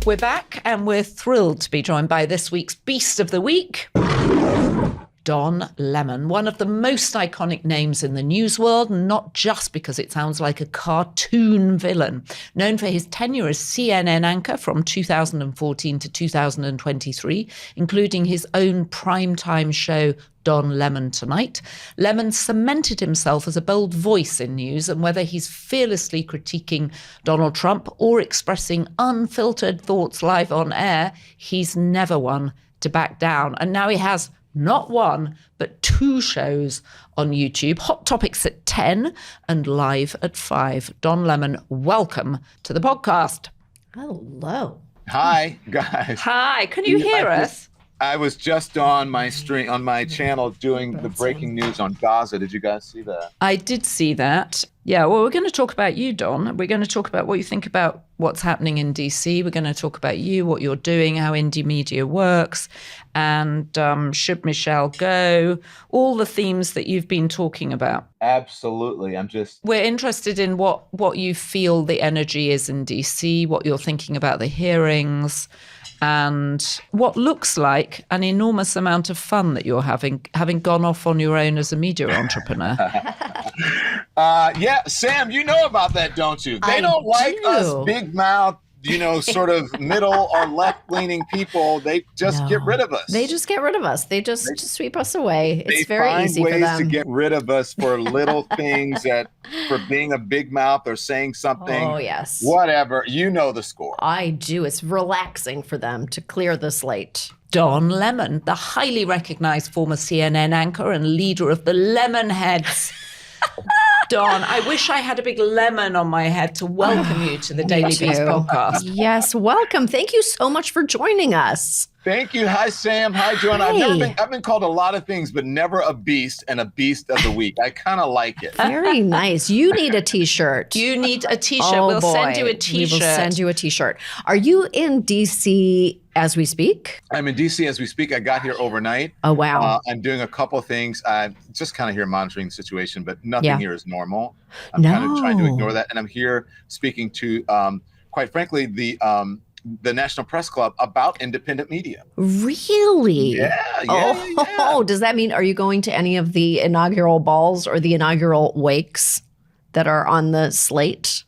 We're back and we're thrilled to be joined by this week's Beast of the Week, Don Lemon, one of the most iconic names in the news world, not just because it sounds like a cartoon villain. Known for his tenure as CNN anchor from 2014 to 2023, including his own primetime show, Don Lemon Tonight, Lemon cemented himself as a bold voice in news, and whether he's fearlessly critiquing Donald Trump or expressing unfiltered thoughts live on air, he's never one to back down. And now he has not one, but two shows on YouTube, Hot Topics at 10 and Live at 5. Don Lemon, welcome to the podcast. Hello. Hi, guys. Hi, can you hear us? I was just on my stream, on my channel, doing the breaking news on Gaza. Did you guys see that? I did see that. Yeah, well, we're going to talk about you, Don. We're going to talk about what you think about what's happening in DC. We're going to talk about you, what you're doing, how indie media works, and should Michelle go, all the themes that you've been talking about. Absolutely. We're interested in what you feel the energy is in DC, what you're thinking about the hearings, and what looks like an enormous amount of fun that you're having gone off on your own as a media entrepreneur. Yeah, Sam, you know about that, don't you? They don't like us big mouth, sort of middle or left-leaning people. They just get rid of us. They just get rid of us. They just sweep us away. It's very easy for them. They find ways to get rid of us for little things, for being a big mouth or saying something. Oh, yes. Whatever. You know the score. I do. It's relaxing for them to clear the slate. Don Lemon, the highly recognized former CNN anchor and leader of the Lemonheads. Don, I wish I had a big lemon on my head to welcome you to the Daily Beast podcast. Yes, welcome. Thank you so much for joining us. Thank you. Hi, Sam. Hi, Joanna. Hi. I've been called a lot of things, but never a beast and a beast of the week. I kind of like it. Very nice. You need a T-shirt. You need a T-shirt. Oh, we'll boy. send you a T-shirt. We will send you a T-shirt. Are you in DC as we speak? I'm in DC as we speak. I got here overnight. Oh, wow. I'm doing a couple things. I'm just kind of here monitoring the situation, but nothing here is normal. I'm No. kind of trying to ignore that. And I'm here speaking to, quite frankly, the National Press Club about independent media. Really? Yeah. Oh, does that mean, are you going to any of the inaugural balls or the inaugural wakes that are on the slate?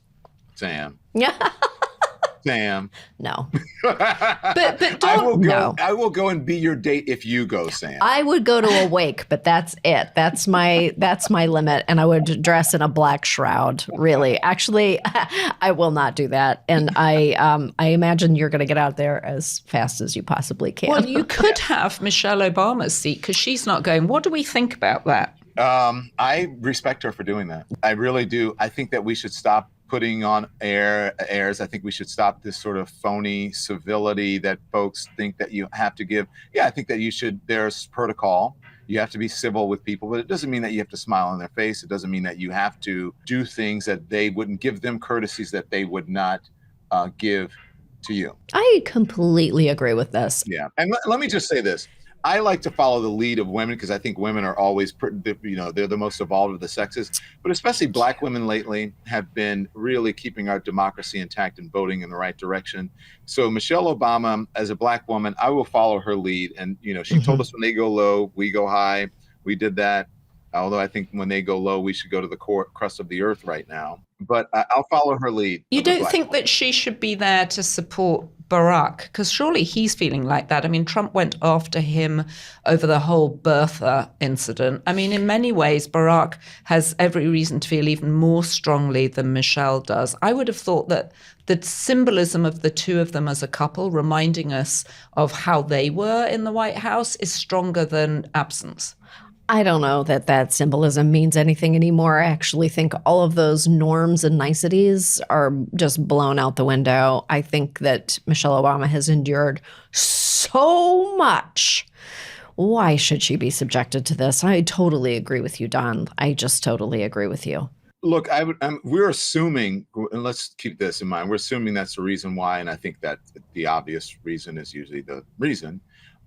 Sam. Yeah. Sam. No. But don't. I will go and be your date if you go, Sam. I would go to a wake, but that's it. That's my limit. And I would dress in a black shroud, really. Actually, I will not do that. And I imagine you're going to get out there as fast as you possibly can. Well, you could have Michelle Obama's seat because she's not going. What do we think about that? I respect her for doing that. I really do. I think that we should stop putting on airs. I think we should stop this sort of phony civility that folks think that you have to give. Yeah, I think that you should. There's protocol. You have to be civil with people, but it doesn't mean that you have to smile on their face. It doesn't mean that you have to do things that they wouldn't give them courtesies that they would not give to you. I completely agree with this. Yeah. And let me just say this. I like to follow the lead of women because I think women are always, they're the most evolved of the sexes, but especially Black women lately have been really keeping our democracy intact and voting in the right direction. So Michelle Obama, as a Black woman, I will follow her lead. And, she told us when they go low, we go high. We did that. Although I think when they go low, we should go to the crust of the earth right now. But I'll follow her lead. You don't think that she should be there to support Barack? Because surely he's feeling like that. I mean, Trump went after him over the whole birther incident. I mean, in many ways, Barack has every reason to feel even more strongly than Michelle does. I would have thought that the symbolism of the two of them as a couple, reminding us of how they were in the White House, is stronger than absence. I don't know that symbolism means anything anymore. I actually think all of those norms and niceties are just blown out the window. I think that Michelle Obama has endured so much. Why should she be subjected to this? I totally agree with you, Don. I just totally agree with you. Look, we're assuming, and let's keep this in mind, we're assuming that's the reason why, and I think that the obvious reason is usually the reason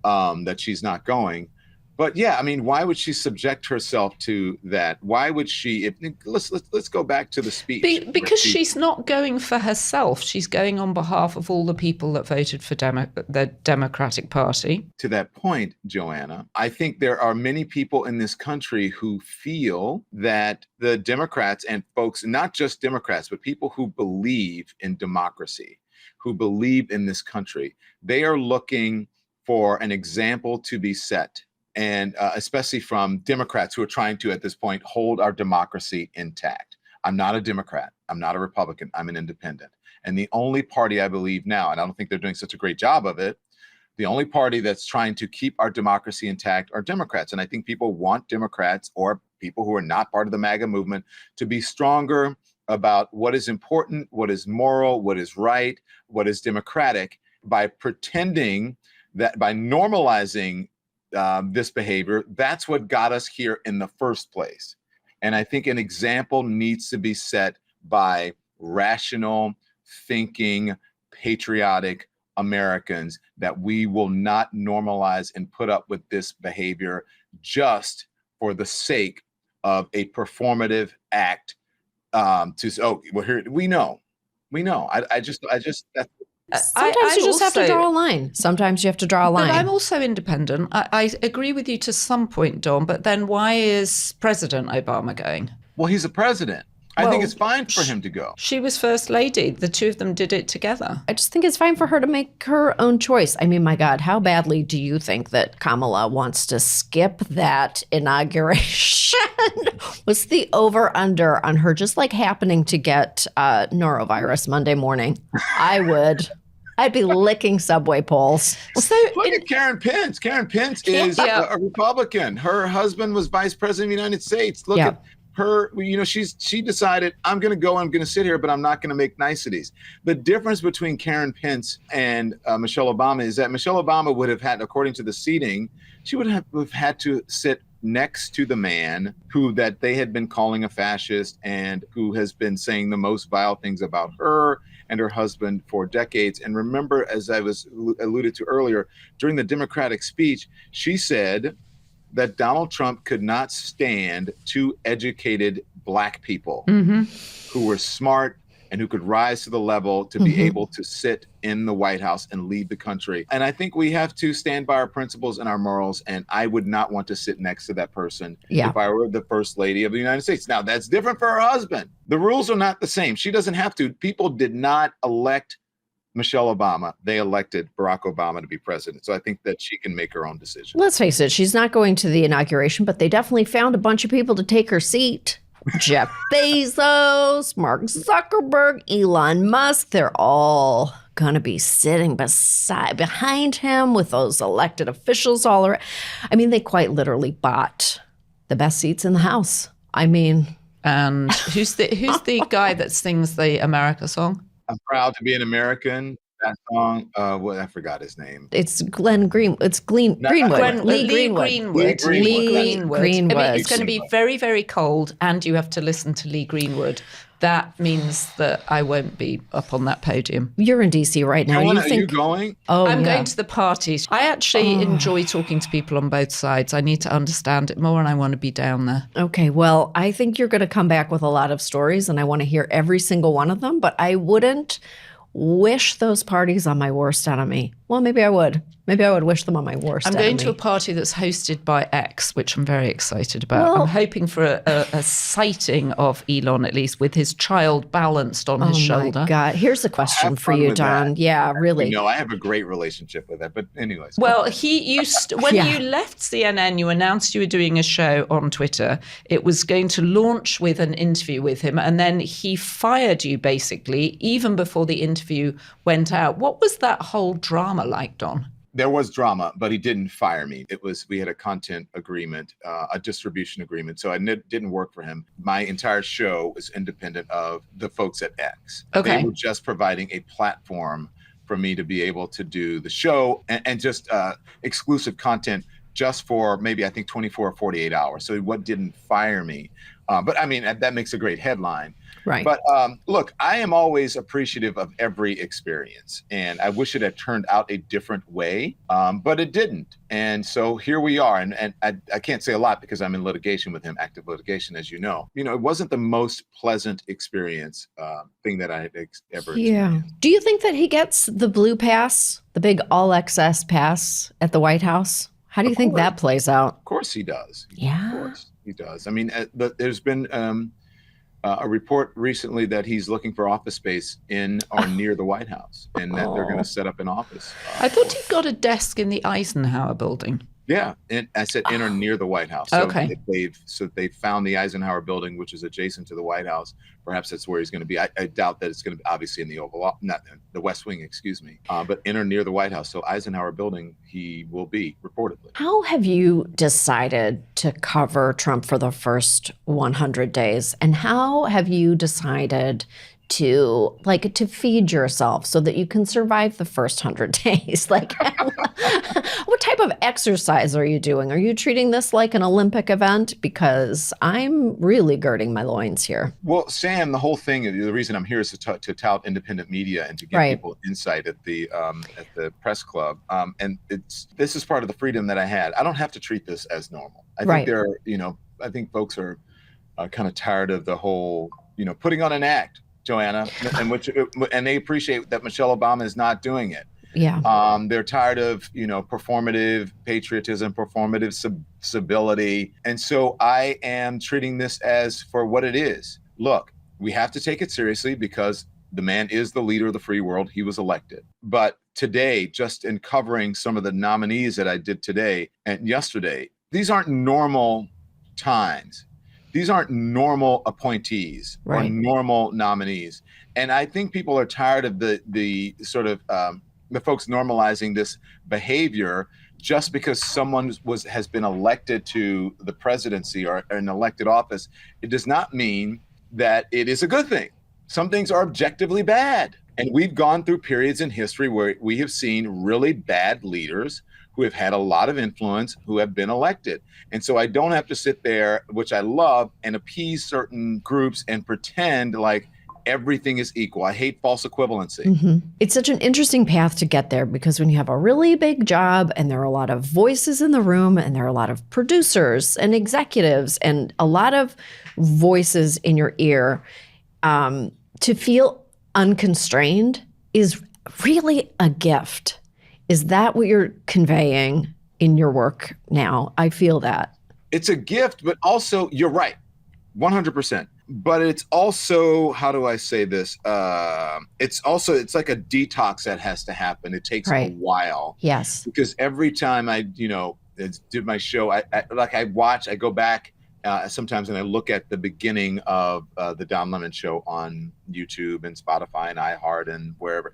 that she's not going. But yeah, I mean, why would she subject herself to that? Why would she? Let's go back to the speech. Because she's not going for herself. She's going on behalf of all the people that voted for the Democratic Party. To that point, Joanna, I think there are many people in this country who feel that the Democrats and folks, not just Democrats, but people who believe in democracy, who believe in this country, they are looking for an example to be set. And especially from Democrats who are trying to, at this point, hold our democracy intact. I'm not a Democrat. I'm not a Republican. I'm an independent. And the only party I believe now, and I don't think they're doing such a great job of it, the only party that's trying to keep our democracy intact are Democrats. And I think people want Democrats or people who are not part of the MAGA movement to be stronger about what is important, what is moral, what is right, what is democratic, by pretending that by normalizing this behavior, that's what got us here in the first place. And I think an example needs to be set by rational, thinking, patriotic Americans that we will not normalize and put up with this behavior just for the sake of a performative act. Here we know. I just that's. Sometimes you just have to draw a line. Sometimes you have to draw a line. But I'm also independent. I agree with you to some point, Dawn, but then why is President Obama going? Well, he's a president. I think it's fine for him to go. She was first lady. The two of them did it together. I just think it's fine for her to make her own choice. I mean, my God, how badly do you think that Kamala wants to skip that inauguration? What's the over-under on her just like happening to get norovirus Monday morning? I'd be licking subway poles. So look at Karen Pence. Karen Pence is a Republican. Her husband was vice president of the United States. Look at her, she decided, I'm going to go, I'm going to sit here, but I'm not going to make niceties. The difference between Karen Pence and Michelle Obama is that Michelle Obama would have had, according to the seating, she would have had to sit next to the man that they had been calling a fascist and who has been saying the most vile things about her and her husband for decades. And remember, as I was alluded to earlier, during the Democratic speech, she said that Donald Trump could not stand two educated Black people who were smart and who could rise to the level to be able to sit in the White House and lead the country. And I think we have to stand by our principles and our morals. And I would not want to sit next to that person if I were the first lady of the United States. Now, that's different for her husband. The rules are not the same. She doesn't have to. People did not elect Michelle Obama. They elected Barack Obama to be president. So I think that she can make her own decision. Let's face it, she's not going to the inauguration, but they definitely found a bunch of people to take her seat. Jeff Bezos, Mark Zuckerberg, Elon Musk, they're all going to be sitting behind him with those elected officials all around. I mean, they quite literally bought the best seats in the House. I mean. And who's the guy that sings the America song? I'm proud to be an American. That song, I forgot his name. It's Greenwood. Lee Greenwood. I mean, it's going to be very, very cold, and you have to listen to Lee Greenwood. That means that I won't be up on that podium. You're in DC right now. Joanna, are you going? Oh, I'm going to the parties. I actually enjoy talking to people on both sides. I need to understand it more, and I want to be down there. Okay, well, I think you're going to come back with a lot of stories, and I want to hear every single one of them, but I wouldn't wish those parties on my worst enemy. Well, maybe I would. Maybe I would wish them on my worst enemy. I'm going to a party that's hosted by X, which I'm very excited about. Well, I'm hoping for a sighting of Elon, at least, with his child balanced on his shoulder. Oh, my God. Here's a question for you, Don. Yeah, really. No, I have a great relationship with that. But anyways. Well, when you left CNN, you announced you were doing a show on Twitter. It was going to launch with an interview with him. And then he fired you, basically, even before the interview went out. What was that whole drama like, Don? There was drama, but he didn't fire me. We had a content agreement, a distribution agreement. So it didn't work for him. My entire show is independent of the folks at X. Okay. They were just providing a platform for me to be able to do the show and just exclusive content just for maybe, I think, 24 or 48 hours. So what didn't fire me. But I mean, that makes a great headline. Right. But look, I am always appreciative of every experience, and I wish it had turned out a different way, but it didn't. And so here we are. And I can't say a lot because I'm in litigation with him, active litigation, as you know. It wasn't the most pleasant experience thing that I had ever experienced. Do you think that he gets the blue pass, the big all access pass at the White House? How do you think that plays out? Of course he does. Yeah. Of course he does. I mean, there's been a report recently that he's looking for office space in or near the White House, and that they're going to set up an office. I thought he got a desk in the Eisenhower building. Yeah, and I said in or near the White House. So they found the Eisenhower building, which is adjacent to the White House. Perhaps that's where he's going to be. I doubt that it's going to be obviously in the Oval, not the West Wing, excuse me, but in or near the White House. So Eisenhower building, he will be reportedly. How have you decided to cover Trump for the first 100 days? And how have you decided to feed yourself so that you can survive the first 100 days? What type of exercise are you doing? Are you treating this like an Olympic event? Because I'm really girding my loins here. Well, Sam, the whole thing, the reason I'm here is to tout independent media and to give people insight at the press club. And this is part of the freedom that I had. I don't have to treat this as normal. I think I think folks are kind of tired of the whole, putting on an act, Joanna, and they appreciate that Michelle Obama is not doing it. Yeah. They're tired of, performative patriotism, performative civility. And so I am treating this as for what it is. Look, we have to take it seriously because the man is the leader of the free world. He was elected. But today, just in covering some of the nominees that I did today and yesterday, these aren't normal times. These aren't normal appointees or normal nominees. And I think people are tired of the sort of the folks normalizing this behavior just because someone has been elected to the presidency or an elected office. It does not mean that it is a good thing. Some things are objectively bad. And we've gone through periods in history where we have seen really bad leaders who have had a lot of influence, who have been elected. And so I don't have to sit there, which I love, and appease certain groups and pretend like everything is equal. I hate false equivalency. Mm-hmm. It's such an interesting path to get there because when you have a really big job and there are a lot of voices in the room and there are a lot of producers and executives and a lot of voices in your ear, to feel unconstrained is really a gift. Is that what you're conveying in your work now? I feel that. It's a gift, but also you're right, 100%. But it's also, how do I say this? It's like a detox that has to happen. It takes a while. Yes. Because every time I, did my show, I go back sometimes and I look at the beginning of the Don Lemon Show on YouTube and Spotify and iHeart and wherever,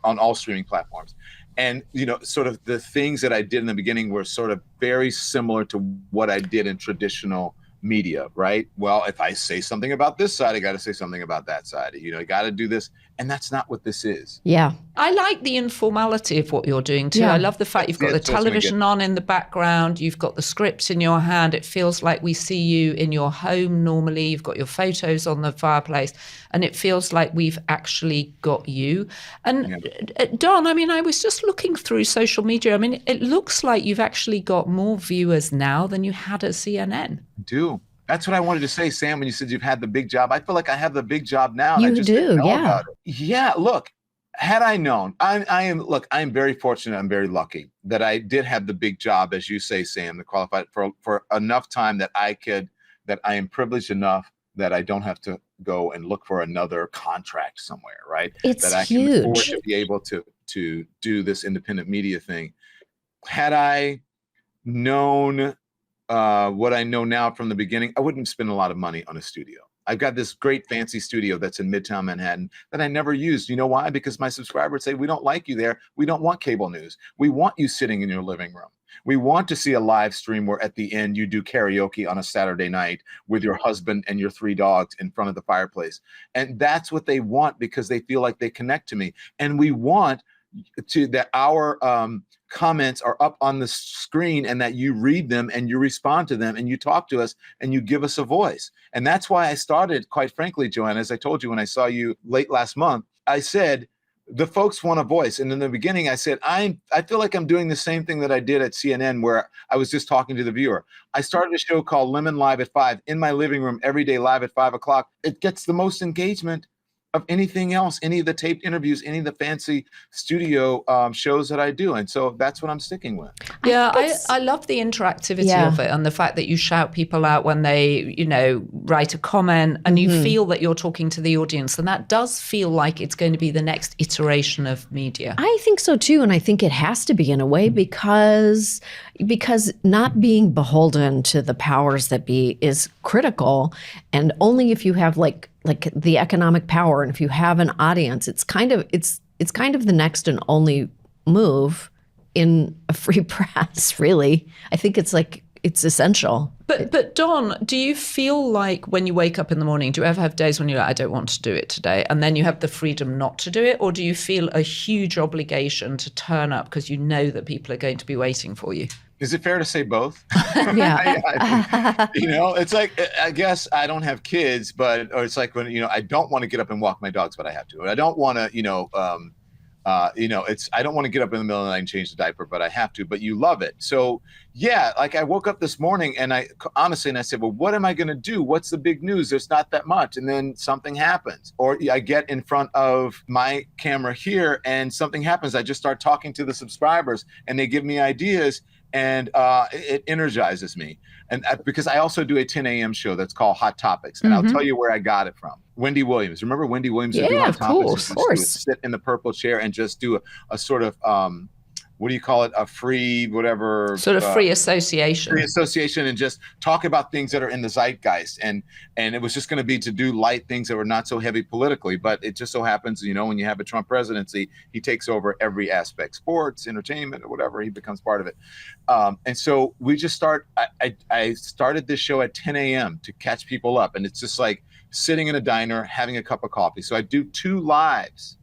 on all streaming platforms. And, sort of the things that I did in the beginning were sort of very similar to what I did in traditional media, right? Well, if I say something about this side, I got to say something about that side. I got to do this. And that's not what this is. Yeah. I like the informality of what you're doing too. Yeah. I love the fact you've got the television on in the background. You've got the scripts in your hand. It feels like we see you in your home normally. You've got your photos on the fireplace and it feels like we've actually got you. And Don, I was just looking through social media. It looks like you've actually got more viewers now than you had at CNN. I do. That's what I wanted to say, Sam, when you said you've had the big job. I feel like I have the big job now. You and I just do, didn't know yeah. about it. Yeah, look, had I known, I am very fortunate. I'm very lucky that I did have the big job, as you say, Sam, to qualify for enough time that I am privileged enough that I don't have to go and look for another contract somewhere, right? It's that I huge. can afford to be able to do this independent media thing. Had I known what I know now from the beginning, I wouldn't spend a lot of money on a studio. I've got this great fancy studio that's in Midtown Manhattan that I never used. You know why? Because my subscribers say, we don't like you there. We don't want cable news. We want you sitting in your living room. We want to see a live stream where at the end you do karaoke on a Saturday night with your husband and your 3 dogs in front of the fireplace. And that's what they want because they feel like they connect to me. And we want that our comments are up on the screen and that you read them and you respond to them and you talk to us and you give us a voice. And that's why I started, quite frankly, Joanna, as I told you when I saw you late last month, I said, the folks want a voice. And in the beginning, I said, I feel like I'm doing the same thing that I did at CNN, where I was just talking to the viewer. I started a show called Lemon Live at 5 in my living room every day, live at 5 o'clock. It gets the most engagement of anything else, any of the taped interviews, any of the fancy studio shows that I do. And so that's what I'm sticking with. Yeah, I love the interactivity of it and the fact that you shout people out when they, write a comment and you feel that you're talking to the audience. And that does feel like it's going to be the next iteration of media. I think so too. And I think it has to be in a way because not being beholden to the powers that be is critical. And only if you have like the economic power and if you have an audience, it's kind of the next and only move in a free press, really. I think it's essential. But Don, do you feel like when you wake up in the morning, do you ever have days when you're like, I don't want to do it today, and then you have the freedom not to do it? Or do you feel a huge obligation to turn up because you know that people are going to be waiting for you? Is it fair to say both? Yeah. It's like, I guess I don't have kids, or it's like when, I don't want to get up and walk my dogs, but I have to. Or I don't want to, I don't want to get up in the middle of the night and change the diaper, but I have to. But you love it. So yeah, like I woke up this morning and I said, well, what am I going to do? What's the big news? There's not that much. And then something happens, or I get in front of my camera here and something happens. I just start talking to the subscribers and they give me ideas. And it energizes me. And because I also do a 10 a.m. show that's called Hot Topics. And I'll tell you where I got it from. Wendy Williams. Remember Wendy Williams? Yeah, do Hot of Topics? course. Sit in the purple chair and just do a sort of, what do you call it? A free, whatever. Sort of free association. Free association, and just talk about things that are in the zeitgeist. And it was just going to be to do light things that were not so heavy politically. But it just so happens, when you have a Trump presidency, he takes over every aspect, sports, entertainment, or whatever. He becomes part of it. And so we just I started this show at 10 a.m. to catch people up. And it's just like sitting in a diner, having a cup of coffee. So I do 2 lives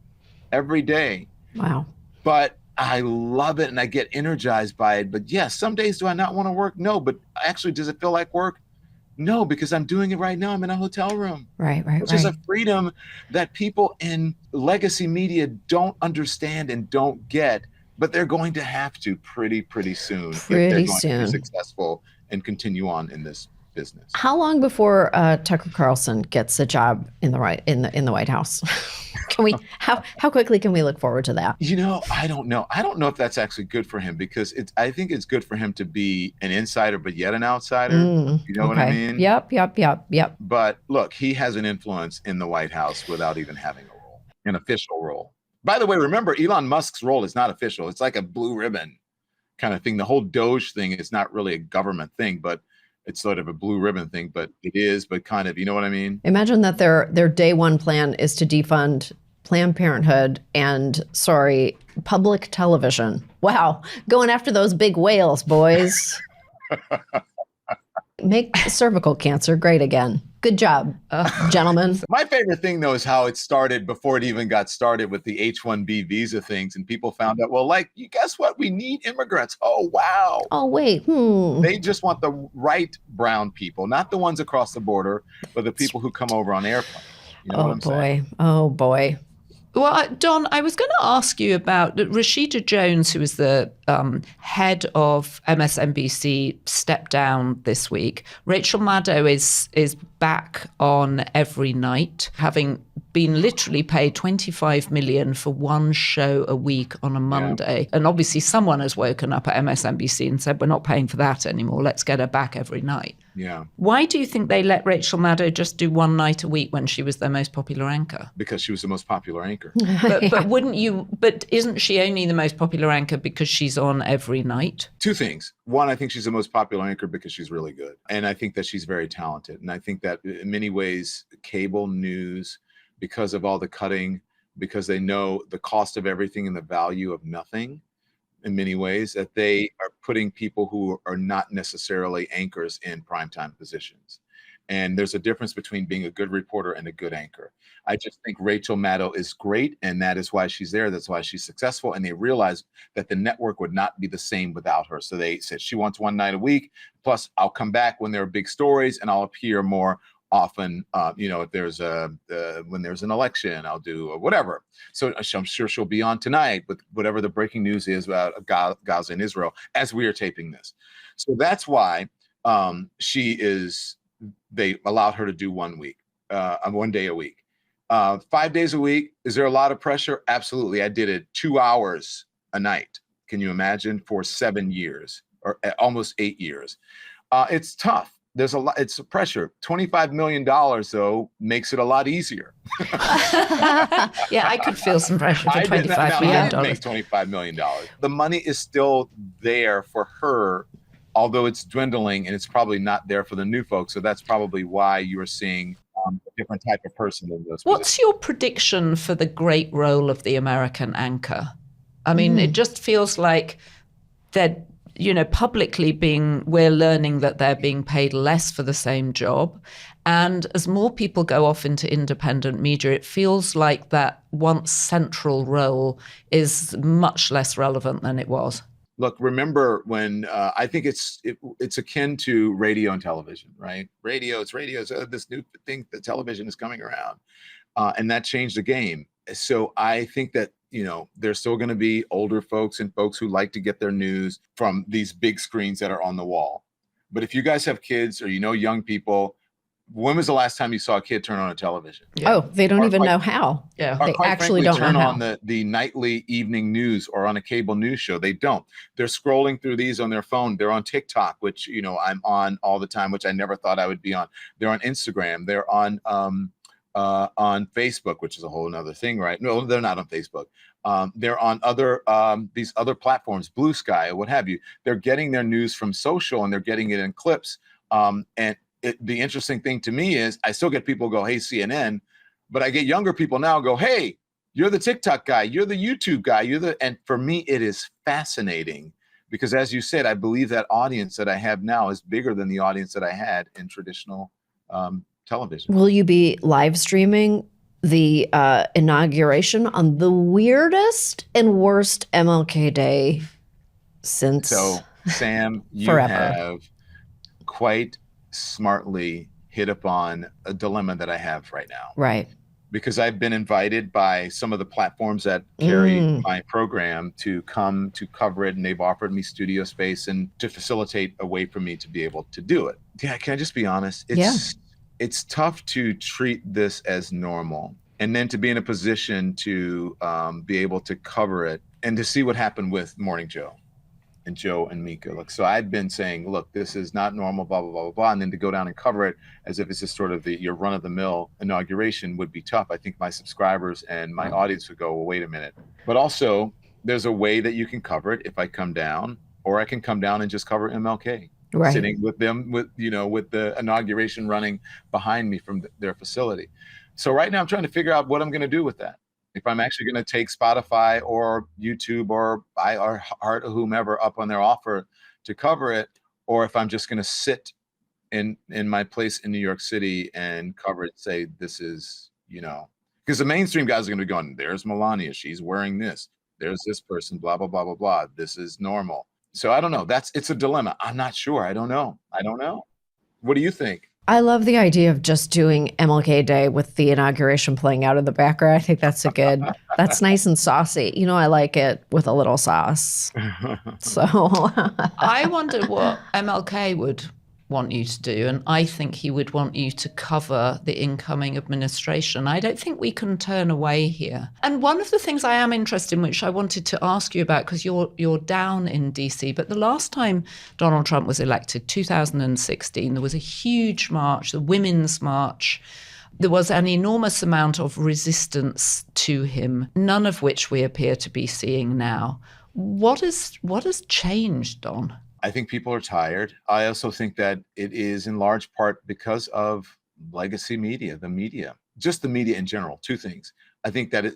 every day. Wow. But I love it and I get energized by it. But yes, some days do I not want to work? No. But actually, does it feel like work? No, because I'm doing it right now. I'm in a hotel room. Right. Which is a freedom that people in legacy media don't understand and don't get, but they're going to have to pretty soon if they're going to be successful and continue on in this business. How long before Tucker Carlson gets a job in the White House? How quickly can we look forward to that? I don't know. I don't know if that's actually good for him, because I think it's good for him to be an insider, but yet an outsider. You know what I mean? Yep. But look, he has an influence in the White House without even having a role, an official role. By the way, remember, Elon Musk's role is not official. It's like a blue ribbon kind of thing. The whole Doge thing is not really a government thing, but it's sort of a blue ribbon thing, but it is, but kind of, you know what I mean? Imagine that their day one plan is to defund Planned Parenthood and, public television. Wow. Going after those big whales, boys. Make cervical cancer great again. Good job, gentlemen. My favorite thing, though, is how it started before it even got started with the H-1B visa things. And people found out, well, guess what? We need immigrants. Oh, wow. Oh, wait. They just want the right brown people, not the ones across the border, but the people who come over on airplanes. You know what I'm saying? Oh, boy. Well, Don, I was going to ask you about Rashida Jones, who is the head of MSNBC, stepped down this week. Rachel Maddow is back on every night, having been literally paid $25 million for one show a week on a Monday. And obviously someone has woken up at MSNBC and said, we're not paying for that anymore. Let's get her back every night. Yeah. Why do you think they let Rachel Maddow just do one night a week when she was their most popular anchor? Because she was the most popular anchor. But isn't she only the most popular anchor because she's on every night? 2 things. One, I think she's the most popular anchor because she's really good. And I think that she's very talented. And I think that in many ways, cable news, because of all the cutting, because they know the cost of everything and the value of nothing, in many ways, that they are putting people who are not necessarily anchors in primetime positions. And there's a difference between being a good reporter and a good anchor. I just think Rachel Maddow is great, and that is why she's there. That's why she's successful. And they realized that the network would not be the same without her. So they said she wants one night a week. Plus, I'll come back when there are big stories, and I'll appear more often. If there's when there's an election, I'll do whatever. So I'm sure she'll be on tonight with whatever the breaking news is about Gaza and Israel as we are taping this. So that's why they allowed her to do 1 week, 1 day a week. 5 days a week. Is there a lot of pressure? Absolutely. I did it 2 hours a night. Can you imagine, for 7 years or almost 8 years? It's tough. There's a lot. It's a pressure. $25 million though makes it a lot easier. Yeah, I could feel some pressure for $25 million. I didn't make $25 million. The money is still there for her, although it's dwindling, and it's probably not there for the new folks. So that's probably why you're seeing a different type of person in those. What's your prediction for the great role of the American anchor? I mean, it just feels like that, publicly we're learning that they're being paid less for the same job. And as more people go off into independent media, it feels like that once central role is much less relevant than it was. Look, remember when I think it's akin to radio and television, right? It's radio. So this new thing, the television is coming around, and that changed the game. So I think that, there's still going to be older folks and folks who like to get their news from these big screens that are on the wall. But if you guys have kids or young people, when was the last time you saw a kid turn on a television? Yeah. Oh, they don't even know how. Yeah, they actually don't turn know how. on the nightly evening news or on a cable news show. They don't. They're scrolling through these on their phone. They're on TikTok, which I'm on all the time, which I never thought I would be on. They're on Instagram. They're on Facebook, which is a whole nother thing, right? No, they're not on Facebook. They're on these other platforms, Blue Sky or what have you. They're getting their news from social, and they're getting it in clips. The interesting thing to me is I still get people go, hey, CNN, but I get younger people now go, hey, you're the TikTok guy, you're the YouTube guy, and for me, it is fascinating because, as you said, I believe that audience that I have now is bigger than the audience that I had in traditional television. Will you be live streaming the inauguration on the weirdest and worst MLK Day since? So, Sam, you forever. have quite smartly hit upon a dilemma that I have right now. Right. Because I've been invited by some of the platforms that carry my program to come to cover it, and they've offered me studio space and to facilitate a way for me to be able to do it. Yeah, can I just be honest? It's tough to treat this as normal and then to be in a position to be able to cover it and to see what happened with Morning Joe and Joe and Mika. Look, so I've been saying, look, this is not normal, blah, blah, blah, blah, blah. And then to go down and cover it as if it's just sort of your run-of-the-mill inauguration would be tough. I think my subscribers and my audience would go, well, wait a minute. But also, there's a way that you can cover it if I come down, or I can come down and just cover MLK. Right. Sitting with them, with the inauguration running behind me from their facility. So right now I'm trying to figure out what I'm going to do with that. If I'm actually going to take Spotify or YouTube or iHeart or whomever up on their offer to cover it, or if I'm just going to sit in my place in New York City and cover it, say this is, because the mainstream guys are going to be going, there's Melania, she's wearing this. There's this person, blah, blah, blah, blah, blah. This is normal. So I don't know. It's a dilemma. I'm not sure. I don't know. What do you think? I love the idea of just doing MLK Day with the inauguration playing out in the background. I think that's that's nice and saucy. I like it with a little sauce. So I wonder what MLK would want you to do, and I think he would want you to cover the incoming administration. I don't think we can turn away here. And one of the things I am interested in, which I wanted to ask you about, because you're down in DC, but the last time Donald Trump was elected, 2016, there was a huge march, the Women's March. There was an enormous amount of resistance to him, none of which we appear to be seeing now. What has changed, Don? I think people are tired. I also think that it is in large part because of legacy media, just the media in general. Two things. I think that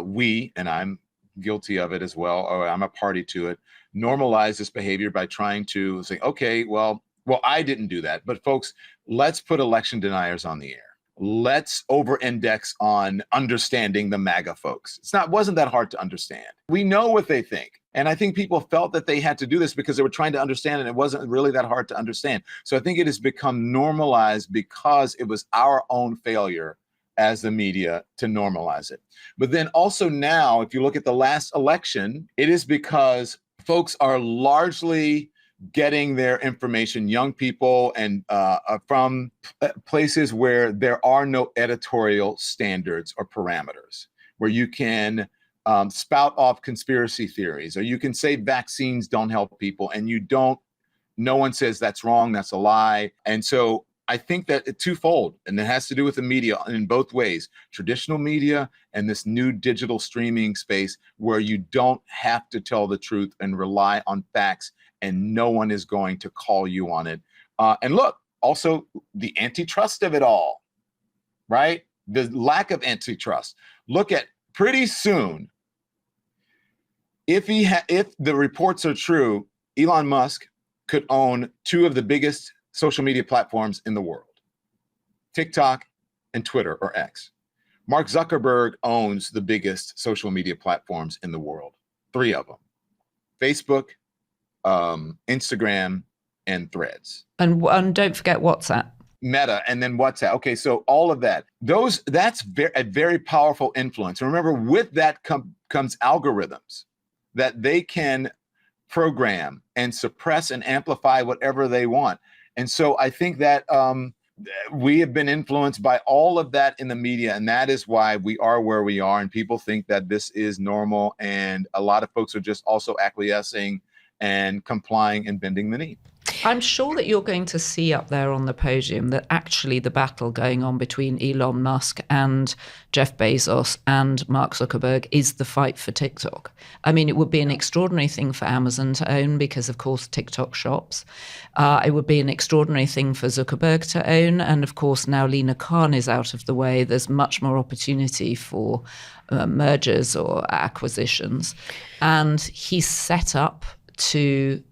we, and I'm guilty of it as well, or I'm a party to it, normalize this behavior by trying to say, okay, well, Well, I didn't do that. But folks, let's put election deniers on the air. Let's over-index on understanding the MAGA folks. Wasn't that hard to understand. We know what they think. And I think people felt that they had to do this because they were trying to understand, and it wasn't really that hard to understand. So I think it has become normalized because it was our own failure as the media to normalize it. But then also now, if you look at the last election, it is because folks are largely getting their information, young people, and from places where there are no editorial standards or parameters, where you can spout off conspiracy theories, or you can say vaccines don't help people, and no one says that's wrong, that's a lie. And so I think that it's twofold, and it has to do with the media in both ways, traditional media and this new digital streaming space where you don't have to tell the truth and rely on facts, and no one is going to call you on it. And look, also the antitrust of it all, right? The lack of antitrust. Look at pretty soon, if the reports are true, Elon Musk could own two of the biggest social media platforms in the world, TikTok and Twitter, or X. Mark Zuckerberg owns the biggest social media platforms in the world, three of them: Facebook, Instagram, and Threads. And don't forget WhatsApp. Meta, and then WhatsApp. Okay, so all of that, that's a very powerful influence. And remember, with that comes algorithms that they can program and suppress and amplify whatever they want. And so I think that we have been influenced by all of that in the media, and that is why we are where we are. And people think that this is normal, and a lot of folks are just also acquiescing and complying and bending the knee. I'm sure that you're going to see up there on the podium that actually the battle going on between Elon Musk and Jeff Bezos and Mark Zuckerberg is the fight for TikTok. I mean, it would be an extraordinary thing for Amazon to own because, of course, TikTok shops. It would be an extraordinary thing for Zuckerberg to own. And, of course, now Lina Khan is out of the way. There's much more opportunity for mergers or acquisitions. And he's set up to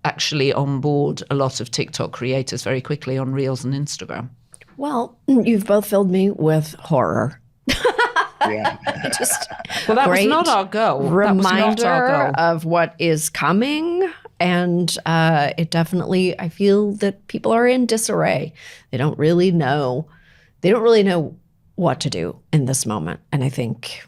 actually onboard a lot of TikTok creators very quickly on Reels and Instagram. Well, you've both filled me with horror. Yeah. Well, that was not our goal. Reminder of what is coming. And it definitely, I feel that people are in disarray. They don't really know what to do in this moment. And I think...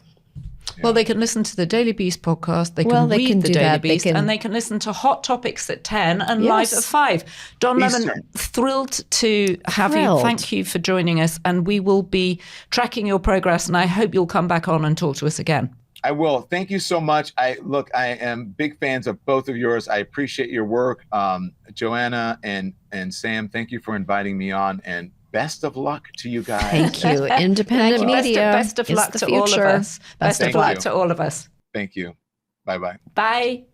Well, they can listen to the Daily Beast podcast. They can read the Daily Beast, and they can listen to Hot Topics at 10 and live at 5. Don Lemon, thrilled to have you. Thank you for joining us, and we will be tracking your progress, and I hope you'll come back on and talk to us again. I will. Thank you so much. I am big fans of both of yours. I appreciate your work. Joanna and Sam, thank you for inviting me on, and best of luck to you guys. Thank you. Independent media. Best of luck to all of us. Best of luck to all of us. Thank you. Bye-bye. Bye.